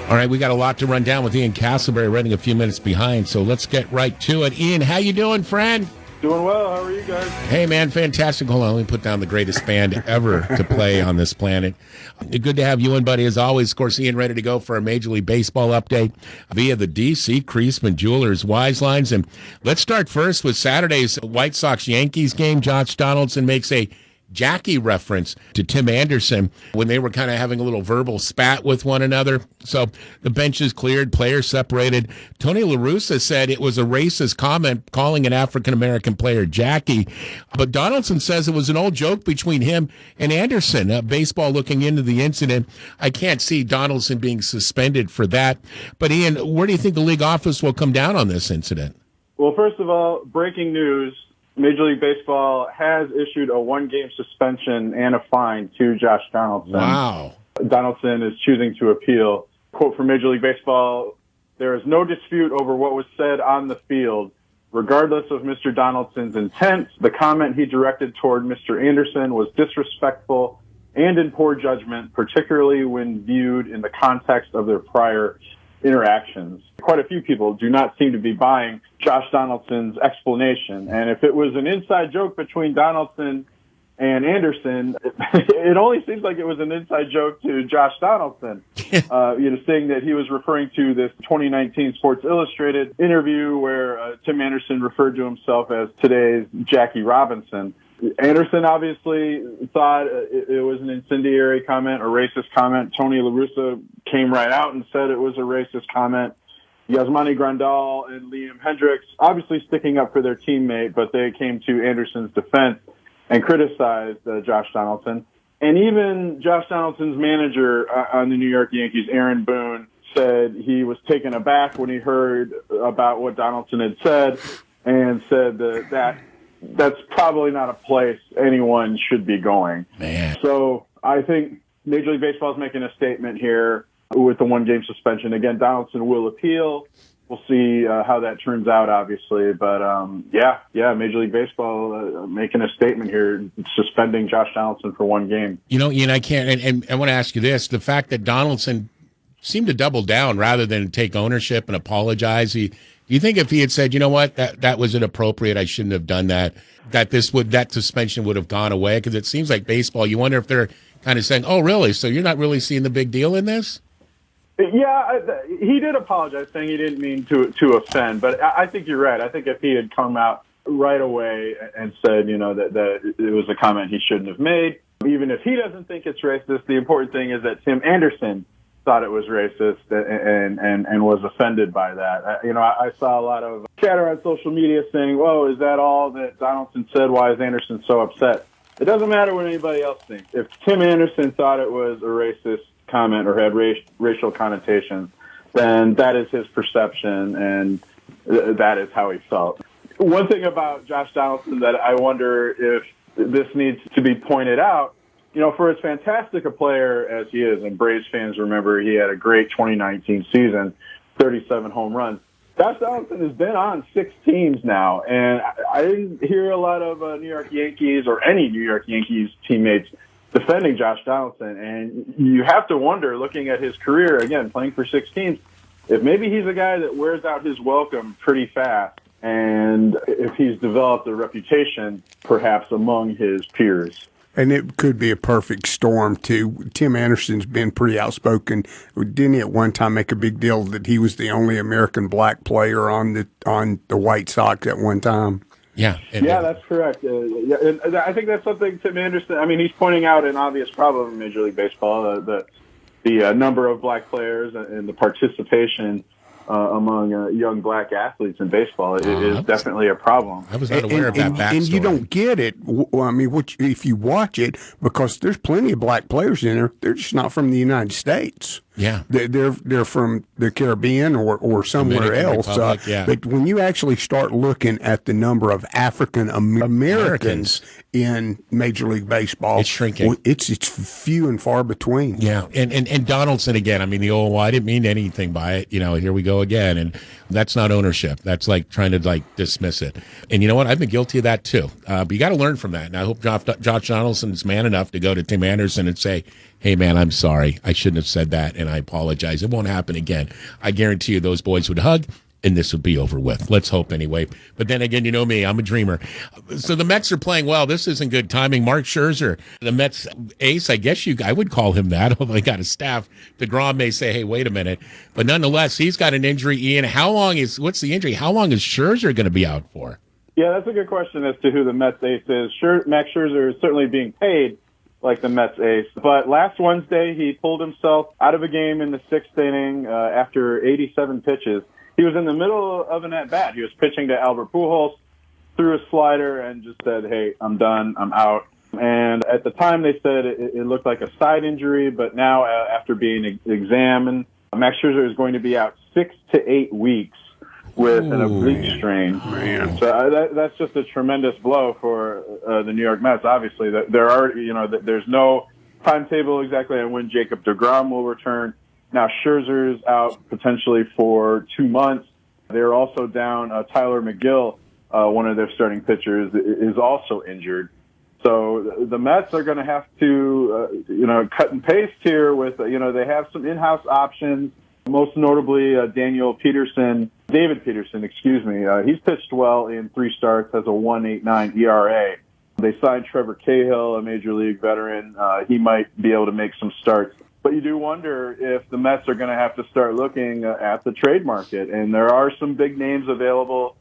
All right, we got a lot to run down with Ian Castleberry running a few minutes behind, so let's get right to it. Ian, how you doing, friend? Doing well. How are you guys? Hey, man, fantastic. Hold on, let me put down the greatest band ever to play on this planet. Good to have you in, buddy, as always. Of course, Ian ready to go for a Major League Baseball update via the D.C. Creasman Jewelers Wise Lines. And let's start first with Saturday's White Sox-Yankees game. Josh Donaldson makes a Jackie reference to Tim Anderson when they were kind of having a little verbal spat with one another. So the bench is cleared, players separated. Tony La Russa said it was a racist comment calling an African-American player Jackie. But Donaldson says it was an old joke between him and Anderson. Baseball looking into the incident. I can't see Donaldson being suspended for that. But Ian, where do you think the league office will come down on this incident? Well, first of all, breaking news. Major League Baseball has issued a one-game suspension and a fine to Josh Donaldson. Wow. Donaldson is choosing to appeal. Quote from Major League Baseball, "There is no dispute over what was said on the field. Regardless of Mr. Donaldson's intent, the comment he directed toward Mr. Anderson was disrespectful and in poor judgment, particularly when viewed in the context of their prior interactions." Quite a few people do not seem to be buying Josh Donaldson's explanation. And if it was an inside joke between Donaldson and Anderson, it only seems like it was an inside joke to Josh Donaldson, saying that he was referring to this 2019 Sports Illustrated interview where Tim Anderson referred to himself as today's Jackie Robinson. Anderson obviously thought it was an incendiary comment, a racist comment. Tony La Russa came right out and said it was a racist comment. Yasmani Grandal and Liam Hendricks obviously sticking up for their teammate, but they came to Anderson's defense and criticized Josh Donaldson. And even Josh Donaldson's manager on the New York Yankees, Aaron Boone, said he was taken aback when he heard about what Donaldson had said and said that's probably not a place anyone should be going. Man. So I think Major League Baseball is making a statement here with the one-game suspension. Again, Donaldson will appeal. We'll see how that turns out, obviously. But, Major League Baseball making a statement here, suspending Josh Donaldson for one game. You know, Ian, I can't, and I want to ask you this. The fact that Donaldson seemed to double down rather than take ownership and apologize, do you think if he had said, you know what, that was inappropriate, I shouldn't have done that, that suspension would have gone away? Because it seems like baseball, you wonder if they're kind of saying, oh, really? So you're not really seeing the big deal in this? Yeah, he did apologize, saying he didn't mean to offend. But I think you're right. I think if he had come out right away and said, that it was a comment he shouldn't have made, even if he doesn't think it's racist, the important thing is that Tim Anderson thought it was racist and was offended by that. I saw a lot of chatter on social media saying, whoa, is that all that Donaldson said? Why is Anderson so upset? It doesn't matter what anybody else thinks. If Tim Anderson thought it was a racist comment or had racial connotations, then that is his perception and that is how he felt. One thing about Josh Donaldson that I wonder if this needs to be pointed out, for as fantastic a player as he is, and Braves fans remember he had a great 2019 season, 37 home runs. Josh Donaldson has been on 6 teams now, and I didn't hear a lot of New York Yankees or any New York Yankees teammates defending Josh Donaldson. And you have to wonder, looking at his career, again, playing for 6 teams, if maybe he's a guy that wears out his welcome pretty fast, and if he's developed a reputation perhaps among his peers. And it could be a perfect storm, too. Tim Anderson's been pretty outspoken. Didn't he at one time make a big deal that he was the only American black player on the White Sox at one time? Yeah. That's correct. And I think that's something Tim Anderson, he's pointing out an obvious problem in Major League Baseball, the number of black players and the parparticipation among young black athletes in baseball is definitely a problem. I was not aware of that backstory. And you don't get it, if you watch it, because there's plenty of black players in there. They're just not from the United States. Yeah, they're from the Caribbean or somewhere else. But when you actually start looking at the number of African Americans in Major League Baseball, it's shrinking. It's few and far between. Yeah, and Donaldson again. The old, well, I didn't mean anything by it. Here we go again, and that's not ownership. That's like trying to dismiss it. And you know what? I've been guilty of that too. But you got to learn from that. And I hope Josh Donaldson's man enough to go to Tim Anderson and say, hey, man, I'm sorry. I shouldn't have said that, and I apologize. It won't happen again. I guarantee you those boys would hug, and this would be over with. Let's hope anyway. But then again, you know me, I'm a dreamer. So the Mets are playing well. This isn't good timing. Mark Scherzer, the Mets ace, I would call him that, although they got a staff. DeGrom may say, hey, wait a minute. But nonetheless, he's got an injury. Ian, what's the injury? How long is Scherzer going to be out for? Yeah, that's a good question as to who the Mets ace is. Max Scherzer is certainly being paid like the Mets ace. But last Wednesday, he pulled himself out of a game in the sixth inning after 87 pitches. He was in the middle of an at-bat. He was pitching to Albert Pujols, threw a slider, and just said, hey, I'm done, I'm out. And at the time, they said it looked like a side injury, but now after being examined, Max Scherzer is going to be out 6 to 8 weeks with an oblique strain. Man. So that's just a tremendous blow for the New York Mets. Obviously, there's no timetable exactly on when Jacob DeGrom will return. Now Scherzer's out potentially for 2 months. They're also down Tyler McGill, one of their starting pitchers, is also injured. So the Mets are going to have to, cut and paste here with, they have some in-house options, most notably David Peterson, He's pitched well in 3 starts, has a 1.89 ERA. They signed Trevor Cahill, a major league veteran. He might be able to make some starts. But you do wonder if the Mets are going to have to start looking at the trade market. And there are some big names available.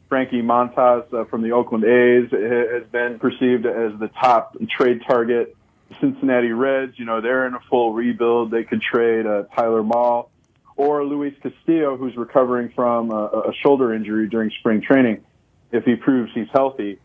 Frankie Montas from the Oakland A's has been perceived as the top trade target. Cincinnati Reds, they're in a full rebuild. They could trade Tyler Mahle or Luis Castillo, who's recovering from a shoulder injury during spring training, if he proves he's healthy.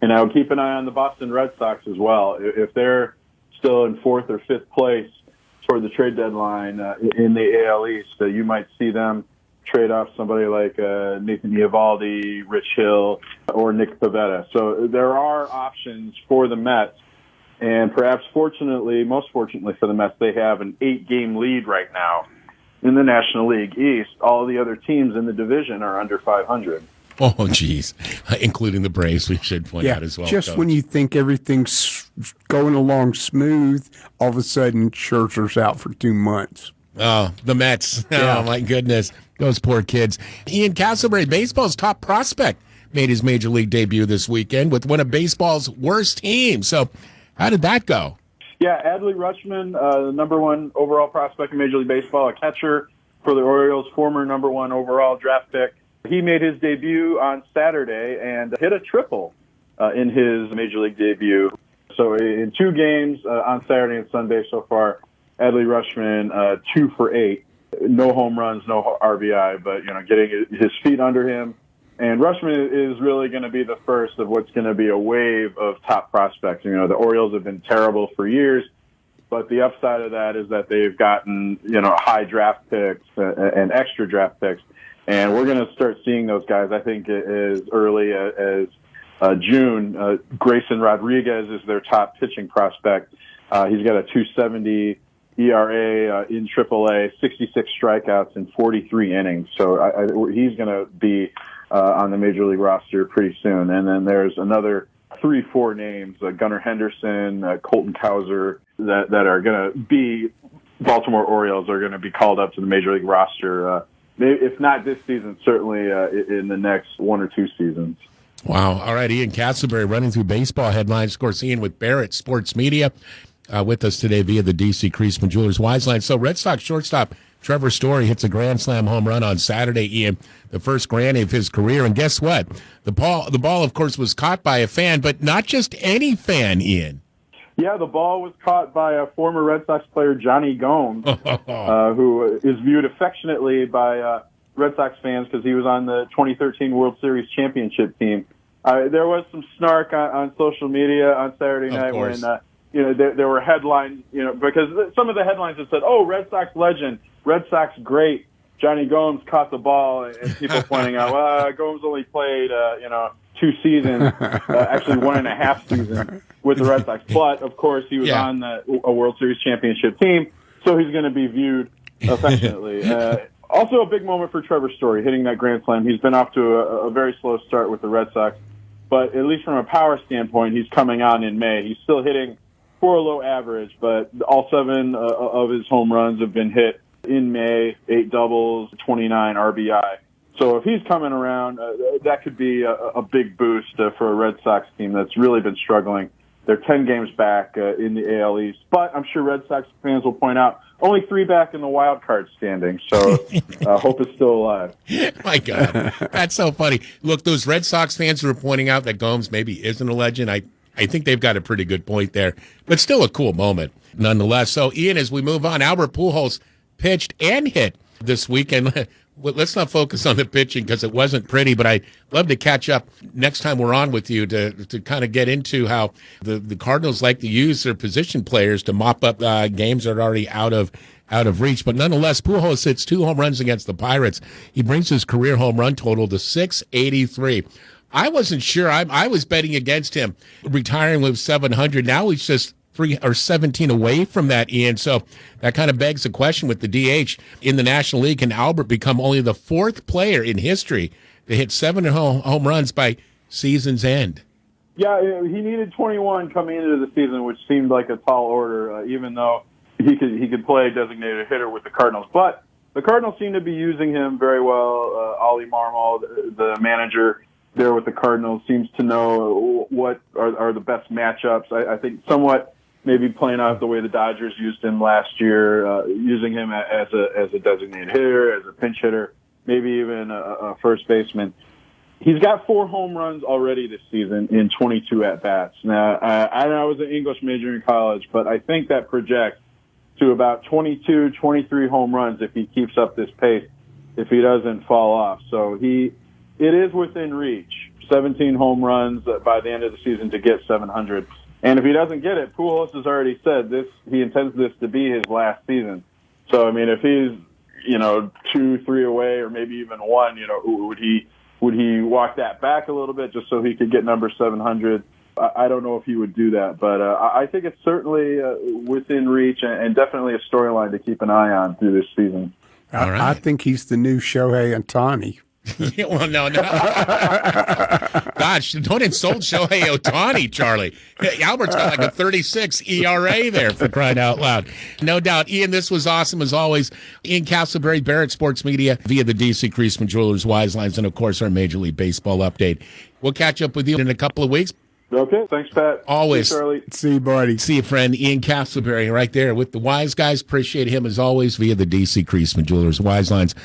And I would keep an eye on the Boston Red Sox as well. If they're still in 4th or 5th place toward the trade deadline in the AL East, you might see them trade off somebody like Nathan Eovaldi, Rich Hill, or Nick Pivetta. So there are options for the Mets, and perhaps most fortunately for the Mets, they have an 8-game lead right now in the National League East. All the other teams in the division are under 500. Oh, geez. Including the Braves, we should point out as well. Just Coach. when you think everything's going along smooth, all of a sudden Scherzer's out for 2 months. Oh, the Mets. Yeah. Oh, my goodness. Those poor kids. Ian Castleberry, baseball's top prospect, made his major league debut this weekend with one of baseball's worst teams. So how did that go? Yeah, Adley Rutschman, the number 1 overall prospect in Major League Baseball, a catcher for the Orioles, former number 1 overall draft pick. He made his debut on Saturday and hit a triple in his Major League debut. So in 2 games on Saturday and Sunday so far, Adley Rutschman, 2 for 8. No home runs, no RBI, but, getting his feet under him. And Rutschman is really going to be the first of what's going to be a wave of top prospects. The Orioles have been terrible for years, but the upside of that is that they've gotten, high draft picks and extra draft picks. And we're going to start seeing those guys, I think, as early as June. Grayson Rodriguez is their top pitching prospect. He's got a 2.70 ERA in AAA, 66 strikeouts in 43 innings. So he's going to be on the Major League roster pretty soon. And then there's another 3-4 names, Gunnar Henderson, Colton Cowser, that are going to be Baltimore Orioles are going to be called up to the Major League roster. If not this season, certainly in the next 1 or 2 seasons. Wow. All right, Ian Castleberry running through baseball headlines. Of course, Ian with Barrett Sports Media with us today via the D.C. Creasman Jewelers Wise Line. So Red Sox shortstop Trevor Story hits a grand slam home run on Saturday, Ian, the first grand of his career. And guess what? The ball, of course, was caught by a fan, but not just any fan, Ian. Yeah, the ball was caught by a former Red Sox player, Jonny Gomes, who is viewed affectionately by Red Sox fans because he was on the 2013 World Series championship team. There was some snark on social media on Saturday night when there were headlines, because some of the headlines that said, "Oh, Red Sox legend, Red Sox great, Jonny Gomes caught the ball," and people pointing out, "Well, Gomes only played, 2 seasons, actually 1.5 seasons with the Red Sox." But of course, he was on a World Series championship team, so he's going to be viewed affectionately. Also, a big moment for Trevor Story hitting that grand slam. He's been off to a very slow start with the Red Sox, but at least from a power standpoint, he's coming on in May. He's still hitting for a low average, but all 7 of his home runs have been hit in May, 8 doubles, 29 RBI. So if he's coming around, that could be a big boost for a Red Sox team that's really been struggling. They're 10 games back in the AL East, but I'm sure Red Sox fans will point out only 3 back in the wild card standing. So hope is still alive. My God, that's so funny. Look, those Red Sox fans who are pointing out that Gomes maybe isn't a legend, I think they've got a pretty good point there, but still a cool moment nonetheless. So, Ian, as we move on, Albert Pujols pitched and hit this weekend. Let's not focus on the pitching because it wasn't pretty, but I'd love to catch up next time we're on with you to kind of get into how the Cardinals like to use their position players to mop up games that are already out of reach. But nonetheless, Pujols hits 2 home runs against the Pirates. He brings his career home run total to 683. I wasn't sure. I was betting against him retiring with 700. Now he's just 3 or 17 away from that, Ian. So that kind of begs the question with the DH in the National League. Can Albert become only the 4th player in history to hit 7 home runs by season's end? Yeah, he needed 21 coming into the season, which seemed like a tall order, even though he could play designated hitter with the Cardinals. But the Cardinals seem to be using him very well. Ollie Marmol, the manager there with the Cardinals, seems to know what are the best matchups. I think somewhat maybe playing out the way the Dodgers used him last year, using him as a designated hitter, as a pinch hitter, maybe even a first baseman. He's got 4 home runs already this season in 22 at-bats. Now, I was an English major in college, but I think that projects to about 22, 23 home runs if he keeps up this pace, if he doesn't fall off. So it is within reach, 17 home runs by the end of the season to get 700. And if he doesn't get it, Pujols has already said he intends this to be his last season. So, I mean, if he's, 2, 3 away or maybe even 1, would he walk that back a little bit just so he could get number 700? I don't know if he would do that, but I think it's certainly within reach and definitely a storyline to keep an eye on through this season. All right. I think he's the new Shohei Ohtani. Well, no. Gosh, don't insult Shohei Ohtani, Charlie. Albert's got like a 36 ERA there, for crying out loud. No doubt. Ian, this was awesome as always. Ian Castleberry, Barrett Sports Media, via the DC Creasman Jewelers Wise Lines, and of course our Major League Baseball update. We'll catch up with you in a couple of weeks. Okay, thanks, Pat. Always. See you, Charlie. See you, buddy. See you, friend. Ian Castleberry right there with the Wise Guys. Appreciate him as always via the DC Creasman Jewelers Wise Lines.